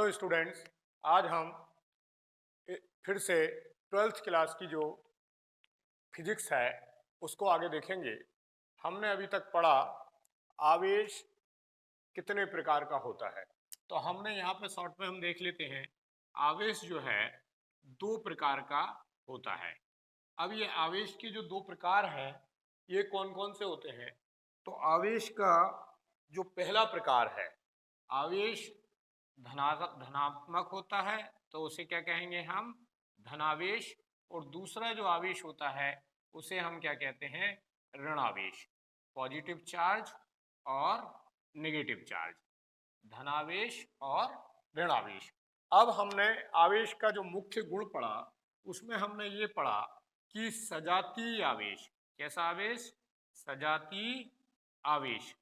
Hello students, आज हम फिर से 12th क्लास की जो फिजिक्स है उसको आगे देखेंगे। हमने अभी तक पढ़ा आवेश कितने प्रकार का होता है। तो हमने यहाँ पे शॉर्ट में हम देख लेते हैं, आवेश जो है दो प्रकार का होता है। अब ये आवेश के जो दो प्रकार हैं ये कौन कौन से होते हैं? तो आवेश का जो पहला प्रकार है, आवेश धनात्मक होता है तो उसे क्या कहेंगे हम? धनावेश। और दूसरा जो आवेश होता है उसे हम क्या कहते हैं? ऋणावेश। पॉजिटिव चार्ज और नेगेटिव चार्ज, धनावेश और ऋणावेश। अब हमने आवेश का जो मुख्य गुण पढ़ा उसमें हमने ये पढ़ा कि सजातीय आवेश। कैसा आवेश? सजातीय आवेश।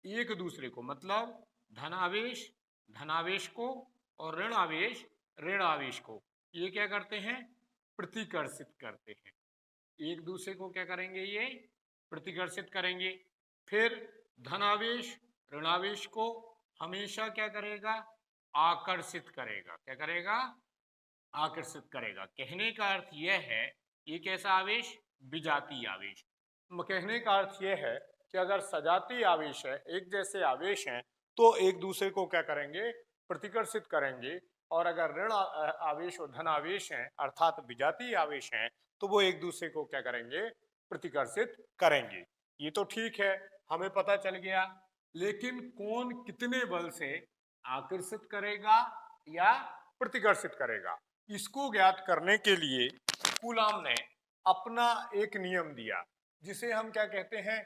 एक दूसरे को, मतलब धनावेश धनावेश को और ऋण आवेश को ये क्या करते हैं? प्रतिकर्षित करते हैं। एक दूसरे को क्या करेंगे? ये प्रतिकर्षित करेंगे। फिर धनावेश ऋणावेश को हमेशा क्या करेगा? आकर्षित करेगा। क्या करेगा? आकर्षित करेगा। कहने का अर्थ यह है, ये कैसा आवेश? विजातीय आवेश। कहने का अर्थ यह है कि अगर सजातीय आवेश है, एक जैसे आवेश हैं, तो एक दूसरे को क्या करेंगे? प्रतिकर्षित करेंगे। और अगर ऋण आवेश और धन आवेश हैं, अर्थात विजातीय आवेश हैं, तो वो एक दूसरे को क्या करेंगे? प्रतिकर्षित करेंगे। ये तो ठीक है, हमें पता चल गया। लेकिन कौन कितने बल से आकर्षित करेगा या प्रतिकर्षित करेगा, इसको ज्ञात करने के लिए कूलाम ने अपना एक नियम दिया, जिसे हम क्या कहते हैं?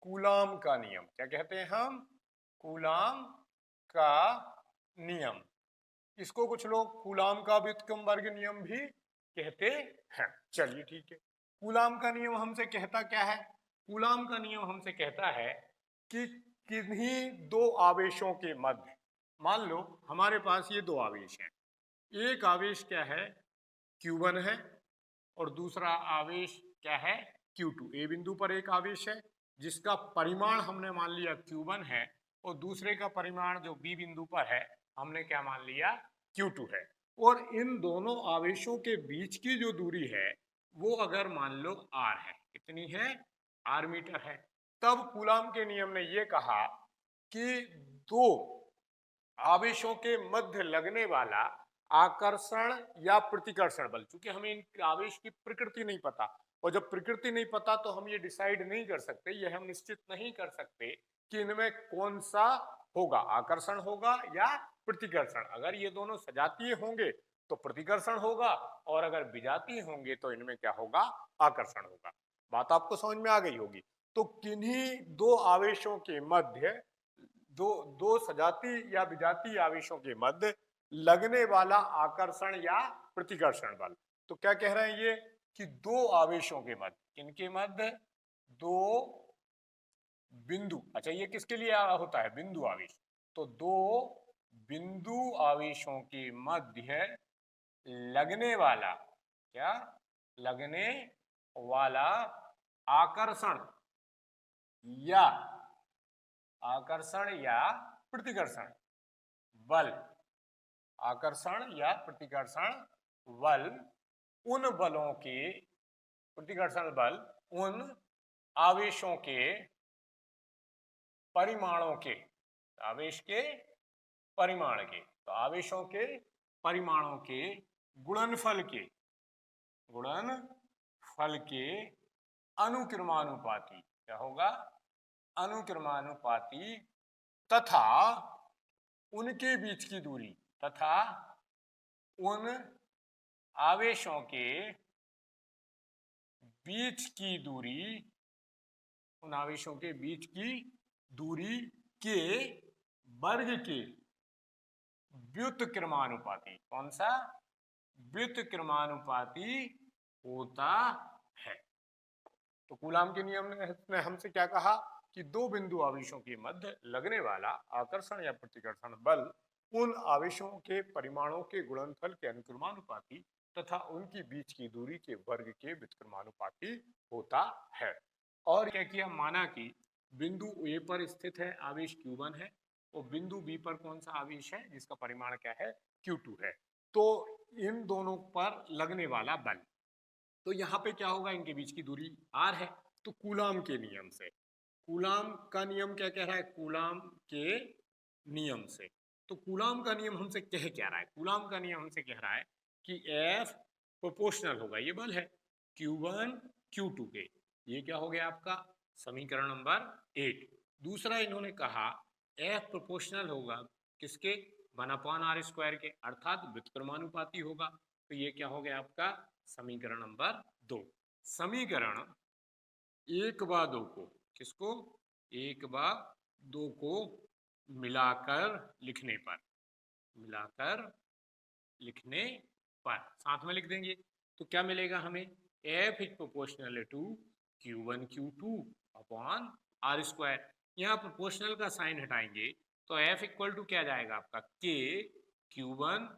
कूलाम का नियम। क्या कहते हैं हम? कूलाम का नियम। इसको कुछ लोग कूलाम का व्युत्क्रमवर्ग नियम भी कहते हैं। चलिए ठीक है। कूलाम का नियम हमसे कहता क्या है? कूलाम का नियम हमसे कहता है कि किन्हीं दो आवेशों के मध्य, मान लो हमारे पास ये दो आवेश हैं। एक आवेश क्या है? Q1 है और दूसरा आवेश क्या है? Q2। ए बिंदु पर एक आवेश है जिसका परिमाण हमने मान लिया Q1 है, और दूसरे का परिमाण जो बी बिंदु पर है हमने क्या मान लिया? Q2 है। और इन दोनों आवेशों के बीच की जो दूरी है वो अगर मान लो r है, कितनी है? r मीटर है। तब कूलाम के नियम ने ये कहा कि दो आवेशों के मध्य लगने वाला आकर्षण या प्रतिकर्षण बल, चूंकि हमें इन आवेश की प्रकृति नहीं पता, और जब प्रकृति नहीं पता तो हम ये डिसाइड नहीं कर सकते, ये हम निश्चित नहीं कर सकते कि इनमें कौन सा होगा, आकर्षण होगा या प्रतिकर्षण। अगर ये दोनों सजातीय होंगे तो प्रतिकर्षण होगा, और अगर विजातीय होंगे तो इनमें क्या होगा? आकर्षण होगा। बात आपको समझ में आ गई होगी। तो किन्हीं दो आवेशों के मध्य, दो सजातीय या विजातीय आवेशों के मध्य लगने वाला आकर्षण या प्रतिकर्षण बल। तो क्या कह रहे हैं ये? कि दो आवेशों के मध्य, किनके मध्य? दो बिंदु। अच्छा, ये किसके लिए होता है? बिंदु आवेश। तो दो बिंदु आवेशों के मध्य लगने वाला, क्या? लगने वाला आकर्षण या प्रतिकर्षण बल। आकर्षण या प्रतिकर्षण बल उन बलों के, प्रतिकर्षण बल उन आवेशों के परिमाणों के, आवेश के परिमाण के, तो आवेशों के परिमाणों के गुणनफल के अनुक्रमानुपाती। क्या होगा? अनुक्रमानुपाती। तथा उनके बीच की दूरी, तथा उन आवेशों के बीच की दूरी, उन आवेशों के बीच की दूरी के वर्ग के व्युत्क्रमानुपाती। कौन सा? व्युत्क्रमानुपाती होता है। तो कूलाम के नियम ने हमसे क्या कहा? कि दो बिंदु आवेशों के मध्य लगने वाला आकर्षण या प्रतिकर्षण बल उन आवेशों के परिमाणों के गुणनफल के अनुक्रमानुपाती तथा उनकी बीच की दूरी के वर्ग के व्युत्क्रमानुपाती होता है। और क्या किया? माना कि बिंदु ए पर स्थित है आवेश Q1 है, और बिंदु बी पर कौन सा आवेश है जिसका परिमाण क्या है, Q2 है। तो इन दोनों पर लगने वाला बल, तो यहाँ पे क्या होगा, इनके बीच की दूरी r है, तो कूलाम के नियम से, कूलाम का नियम क्या कह रहा है, कूलाम के नियम से, तो कूलाम का नियम हमसे कह क्या रहा है, कूलाम का नियम हमसे कह रहा है कि F प्रोपोर्शनल होगा, ये बल है Q1 Q2 के, ये क्या हो गया आपका समीकरण नंबर 1। दूसरा इन्होंने कहा F प्रोपोर्शनल होगा किसके, 1/r² के, अर्थात व्युत्क्रमानुपाती होगा, तो ये क्या हो गया आपका समीकरण नंबर 2। समीकरण 1/2 को, किसको, 1/2 को मिलाकर लिखने पर, मिलाकर लिखने पर साथ में लिख देंगे तो क्या मिलेगा हमें, F is proportional to Q1 Q2 upon r²। यहाँ प्रोपोर्शनल का साइन हटाएंगे तो F इक्वल टू क्या जाएगा आपका K Q1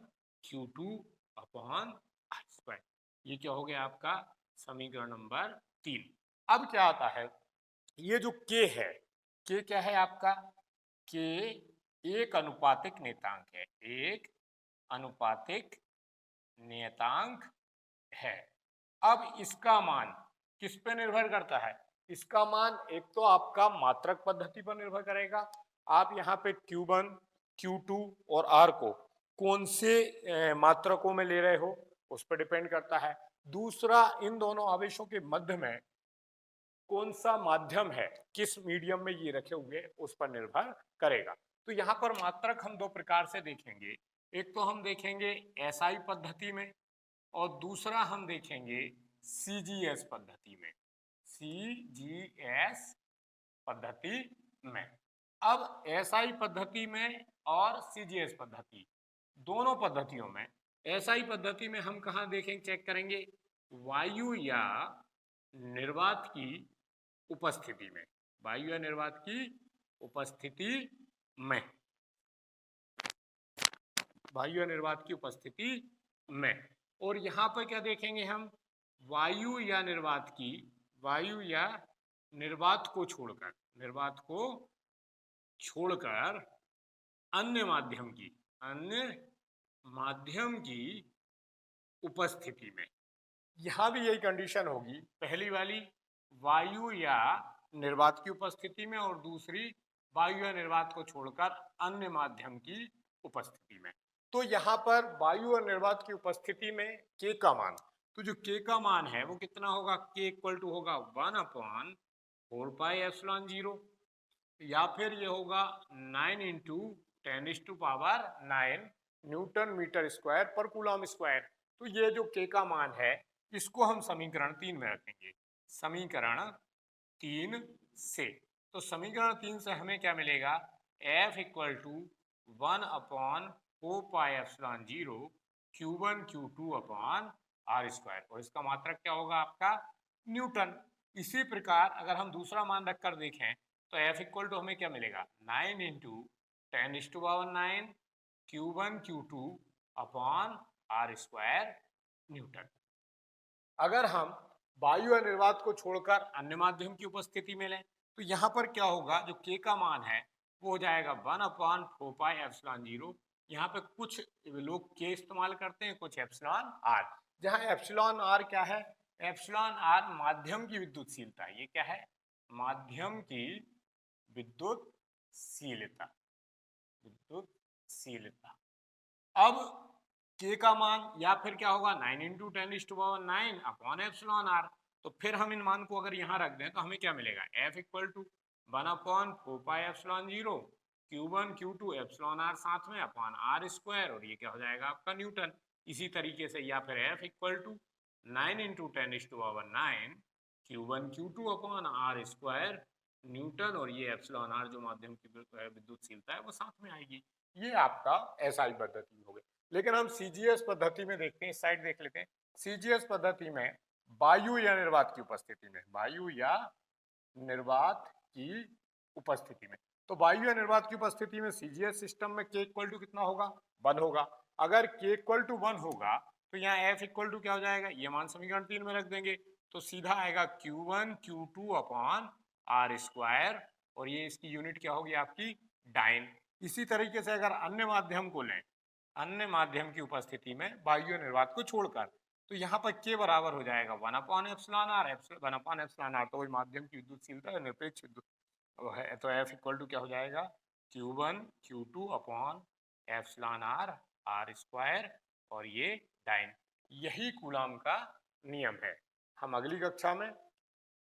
Q2 upon r²। ये क्या हो गया आपका समीकरण नंबर 3। अब क्या आता है, ये जो K है, K क्या है आपका, K एक अनुपातिक नियतांक है, एक अनुपातिक नियतांक है। अब इसका मान किस पे निर्भर करता है, इसका मान एक तो आपका मात्रक पद्धति पर निर्भर करेगा, आप यहाँ पे Q1 Q2 और R को कौन से मात्रकों में ले रहे हो उस पर डिपेंड करता है। दूसरा, इन दोनों आवेशों के मध्य में कौन सा माध्यम है, किस मीडियम में ये रखे हुए उस पर निर्भर करेगा। तो यहाँ पर मात्रक हम दो प्रकार से देखेंगे, एक तो हम देखेंगे SI पद्धति में और दूसरा हम देखेंगे CGS पद्धति में, CGS पद्धति में। अब SI पद्धति में और CGS पद्धति, दोनों पद्धतियों में, SI पद्धति में हम कहाँ देखेंगे, चेक करेंगे, वायु या निर्वात की उपस्थिति में, वायु या निर्वात की उपस्थिति में, वायु या निर्वात की उपस्थिति में। और यहाँ पर क्या देखेंगे हम, वायु या निर्वात की, वायु या निर्वात को छोड़कर, निर्वात को छोड़कर अन्य माध्यम की, अन्य माध्यम की उपस्थिति में। यहाँ भी यही कंडीशन होगी, पहली वाली वायु या निर्वात की उपस्थिति में और दूसरी वायु या निर्वात को छोड़कर अन्य माध्यम की उपस्थिति में। तो यहाँ पर वायु और निर्वात की उपस्थिति में K का मान, तो जो K का मान है वो कितना होगा, K इक्वल टू होगा 1/4πε0 या फिर ये होगा 9 × 10⁹ न्यूटन मीटर स्क्वायर पर कूलम स्क्वायर। तो ये जो K का मान है इसको हम समीकरण 3 में रखेंगे, समीकरण 3 से। तो समीकरण 3 से हमें क्या मिलेगा, F equal to 1/4πε0 Q1 Q2 upon r², और इसका मात्रक क्या होगा आपका न्यूटन। इसी प्रकार अगर हम दूसरा मान रखकर देखें तो F इक्वल टू हमें क्या मिलेगा, 9 × 10⁹ Q1 Q2 upon r² Newton. अगर हम वायु या निर्वात को छोड़कर अन्य माध्यम की उपस्थिति में लें तो यहाँ पर क्या होगा, जो K का मान है वो हो जाएगा 1/4πε0। यहाँ पे कुछ लोग K इस्तेमाल करते हैं, कुछ एप्सिलॉन r, जहाँ एप्सिलॉन r क्या है, एप्सिलॉन r माध्यम की विद्युतशीलता, ये क्या है, माध्यम की विद्युतशीलता, विद्युतशीलता। अब K का मान या फिर क्या होगा 9 × 10⁹ अपॉन एप्सिलॉन r। तो फिर हम इन मान को अगर यहाँ रख दें तो हमें क्या मिलेगा, F equal to 1/4πε0 Q1 Q2 epsilon r साथ में अपॉन r², और ये क्या हो जाएगा आपका न्यूटन। इसी तरीके से या फिर F equal to 9 × 10⁹ Q1 Q2 upon r² newton, और ये एप्सिलॉन r जो माध्यम की विद्युतशीलता है वो साथ में आएगी। ये आपका SI पद्धति हो गई। लेकिन हम CGS पद्धति में देखते हैं, इस साइड देख लेते हैं। CGS पद्धति में वायु या निर्वात की उपस्थिति में, वायु या निर्वात की उपस्थिति में, तो वायु या निर्वात की उपस्थिति में CGS सिस्टम में K इक्वल टू कितना होगा, 1 होगा। अगर K इक्वल टू 1 होगा तो यहाँ F इक्वल टू क्या हो जाएगा, ये मान समीकरण 3 में रख देंगे तो सीधा आएगा Q1 Q2 अपॉन r², और ये इसकी यूनिट क्या होगी आपकी डाइन। इसी तरीके से अगर अन्य माध्यम को लें, अन्य माध्यम की उपस्थिति में वायु निर्वात को छोड़कर, तो यहाँ पर के बराबर हो जाएगा 1/εr, 1/εr तो वही माध्यम की विद्युतशीलता है, निरपेक्ष है, तो F इक्वल टू क्या हो जाएगा Q1 Q2 upon epsilon r r square, और ये डाइन। यही कूलाम का नियम है। हम अगली कक्षा में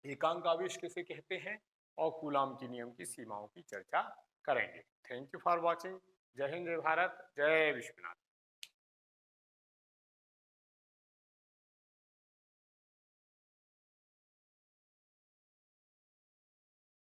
एकांक आवेश किसे कहते हैं और कूलाम के नियम की सीमाओं की चर्चा करेंगे। Thank you for watching. जय हिंद, जय भारत, जय विश्वनाथ।